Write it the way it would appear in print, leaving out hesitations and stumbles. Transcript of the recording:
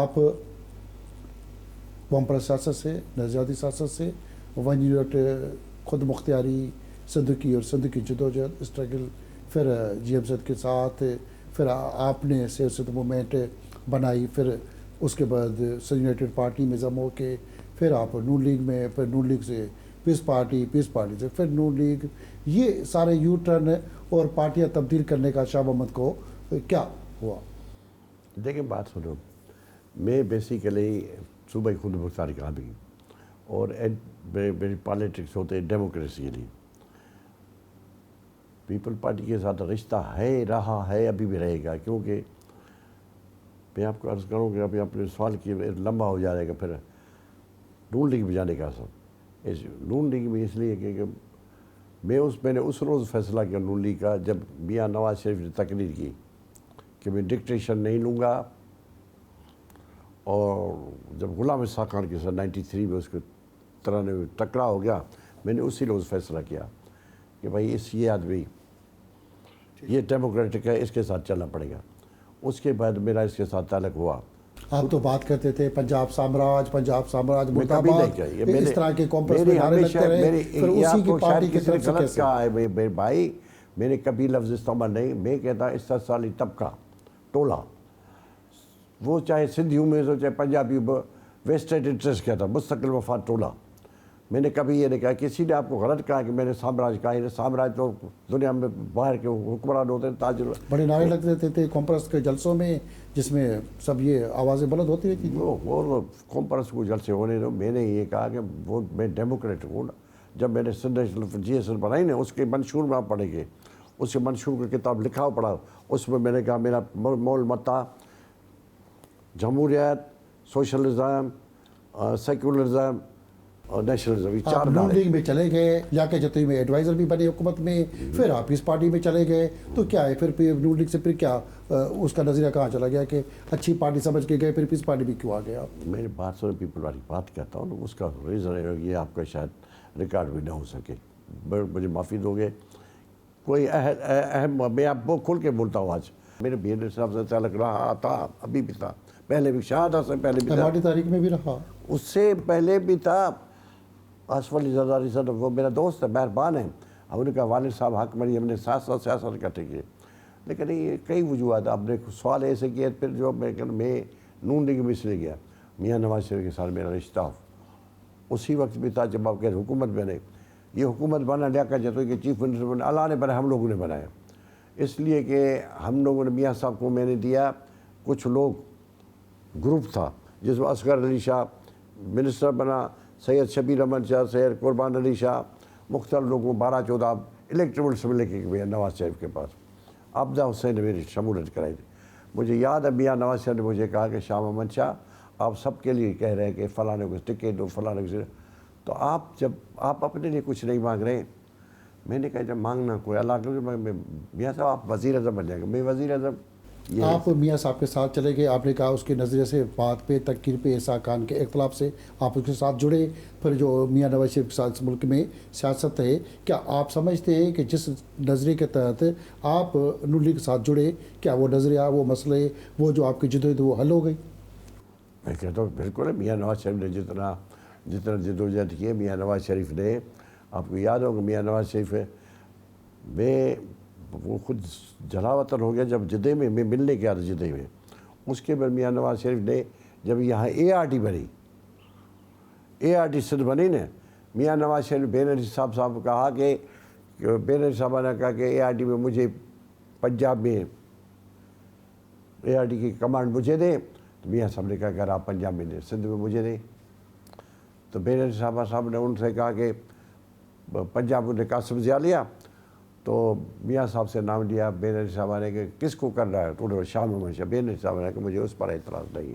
آپ بمپر سیاست سے، نظریاتی سیاست سے 1 یونٹ خود مختاری سندھ کی اور سندھ کی جدوجہد اسٹرگل، پھر جی ایم زیڈ کے ساتھ، پھر آپ نے سیاست موومنٹ بنائی، پھر اس کے بعد یونائٹڈ پارٹی میں جمع ہو کے پھر آپ نون لیگ میں، پھر نون لیگ سے پیس پارٹی سے پھر نون لیگ، یہ سارے یو ٹرن اور پارٹیاں تبدیل کرنے کا شاہ محمد کو کیا ہوا؟ دیکھیں بات سنو، میں بیسیکلی صوبائی خود مختاری کا بھی، اور میری پالیٹکس ہوتے ہیں ڈیموکریسی کے لیے. پیپل پارٹی کے ساتھ رشتہ ہے، رہا ہے، ابھی بھی رہے گا، کیونکہ میں آپ کو عرض کروں کہ ابھی اپنے سوال کی لمبا ہو جائے گا. پھر نون لیگ میں جانے کا نون لیگ میں اس لیے کہ میں نے اس روز فیصلہ کیا نون لیگ کا جب میاں نواز شریف نے تقریر کی کہ میں ڈکٹیشن نہیں لوں گا. اور جب غلام اسحاق خان کے ساتھ 93 میں اس کے ترانے میں ٹکرا ہو گیا، میں نے اسی روز فیصلہ کیا کہ بھائی یہ آدمی یہ ڈیموکریٹک ہے، اس کے ساتھ چلنا پڑے گا. اس کے بعد میرا اس کے ساتھ تعلق ہوا. آپ تو بات کرتے تھے پنجاب سامراج مرد آباد، اس طرح کے کمپس میں نعرے لگتے رہے، پھر اسی کی پارٹی کی طرف سے کیسے؟ کہا ہے میرے بھائی، میں نے کبھی لفظ استعمال نہیں، میں کہتا استحصالی طبقہ، ٹولہ، وہ چاہے سندھیوں میں ہو چاہے پنجابی، ویسٹڈ انٹرسٹ کہتا، مستقل مفاد ٹولہ. میں نے کبھی یہ نہیں کہا. کسی نے آپ کو غلط کہا کہ میں نے سامراج کہا ہے. سامراج تو دنیا میں باہر کے حکمران ہوتے ہیں، تاجر. بڑے نعرے لگتے تھے کانفرنس کے جلسوں میں جس میں سب یہ آوازیں بلند ہوتی رہتی تھیں. وہ کانفرنس کو جلسے ہونے دو. میں نے یہ کہا کہ وہ میں ڈیموکریٹ ہوں. جب میں نے جی ایس ایل بنائی نا، اس کے منشور میں آپ پڑھیں گے، اس کے منشور کی کتاب لکھا ہو پڑھا، اس میں نے کہا میرا مول متا جمہوریت، سوشلزم، سیکولرزم اور نیشنلزم. یہ چار نون لیگ میں چلے گئے، لیاقت جتوئی میں ایڈوائزر بھی بنے حکومت میں، پھر آپ پیس پارٹی میں چلے گئے. تو کیا ہے پھر نون لیگ سے پھر کیا اس کا نظریہ کہاں چلا گیا کہ اچھی پارٹی سمجھ کے گئے، پھر پیس پارٹی بھی کیوں آ گیا؟ میری بات سنو، پیپل والی بات کہتا ہوں نا، اس کا ریزن ہے یہ آپ کا شاید ریکارڈ بھی نہ ہو سکے، مجھے معافی دو گے. کوئی اہم میں آپ کو کھل کے بولتا ہوں. آج میرے بی این صاحب سے تعلق رہا تھا، ابھی بھی تھا، پہلے بھی شہادت سے پہلے بھی تھا، ہماری تاریخ میں بھی رہا، اس سے پہلے بھی تھا. آصف علی زرداری صاحب وہ میرا دوست ہے، مہربان ہے. ہم نے کہا والد صاحب حق مری، ہم نے ساتھ ساتھ سیاست اکٹھے کیے. لیکن یہ کئی وجوہات. آپ نے سوال ایسے کیا، پھر جو میں نون لیگ میں اس لیے گیا، میاں نواز شریف کے ساتھ میرا رشتہ اسی وقت بھی تھا جب آپ کے حکومت بنے. یہ حکومت بنا لیاقت جتوئی کے چیف منسٹر بنا، اللہ نے بنا، ہم لوگوں نے بنایا. اس لیے کہ ہم لوگوں نے میاں صاحب کو میں نے دیا. کچھ لوگ گروپ تھا جس میں اصغر علی شاہ منسٹر بنا، سید شبیر احمد شاہ، سید قربان علی شاہ، مختلف لوگوں 12-14 الیکٹیبل سے لے کے گئے نواز شریف کے پاس. ابدا حسین نے میری شمولیت کرائی تھی. مجھے یاد ہے میاں نواز شریف نے مجھے کہا کہ شاہ محمد شاہ آپ سب کے لیے کہہ رہے ہیں کہ فلانے کو ٹکٹ دو، فلانے کو، تو جب آپ اپنے لیے کچھ نہیں مانگ رہے. میں نے کہا جب مانگنا کوئی اللہ کے، میاں صاحب آپ وزیر اعظم بن جائیں گے. میں وزیر اعظم آپ میاں صاحب کے ساتھ چلے گئے. آپ نے کہا اس کے نظریے سے، بات پہ، تقریر پہ، اسحاق خان کے اختلاف سے آپ اس کے ساتھ جڑے. پھر جو میاں نواز شریف کے ساتھ ملک میں سیاست ہے، کیا آپ سمجھتے ہیں کہ جس نظریے کے تحت آپ نون لیگ کے ساتھ جڑے، کیا وہ نظریہ، وہ مسئلے، وہ جو آپ کی جدوجہد وہ حل ہو گئی؟ میں کہتا ہوں بالکل ہے. میاں نواز شریف نے جتنا جدوجہد کی ہے، میاں نواز شریف نے، آپ کو یاد ہوگا میاں نواز شریف میں وہ خود جلا وطن ہو گیا جب جدے میں ملنے گیا تھا جدے میں. اس کے بعد میاں نواز شریف نے جب یہاں اے آر ٹی بنی، اے آر ٹی سندھ بنی نا، میاں نواز شریف بے نظیر صاحب کو کہا کہ بے نظیر صاحب نے کہا کہ اے آر ٹی میں مجھے پنجاب میں اے آر ٹی کی کمانڈ مجھے دیں. تو میاں صاحب نے کہا کہ آپ پنجاب میں دیں، سندھ میں مجھے دیں. تو بے نظیر صاحب نے ان سے کہا کہ پنجاب نے قاسم ضیاء لیا. تو میاں صاحب سے نام لیا بے نظیر صاحب نے کہ کس کو کر رہا ہے، تو شاہ محمد شاہ. بے نظیر صاحب نے کہ مجھے اس پر اعتراض نہیں.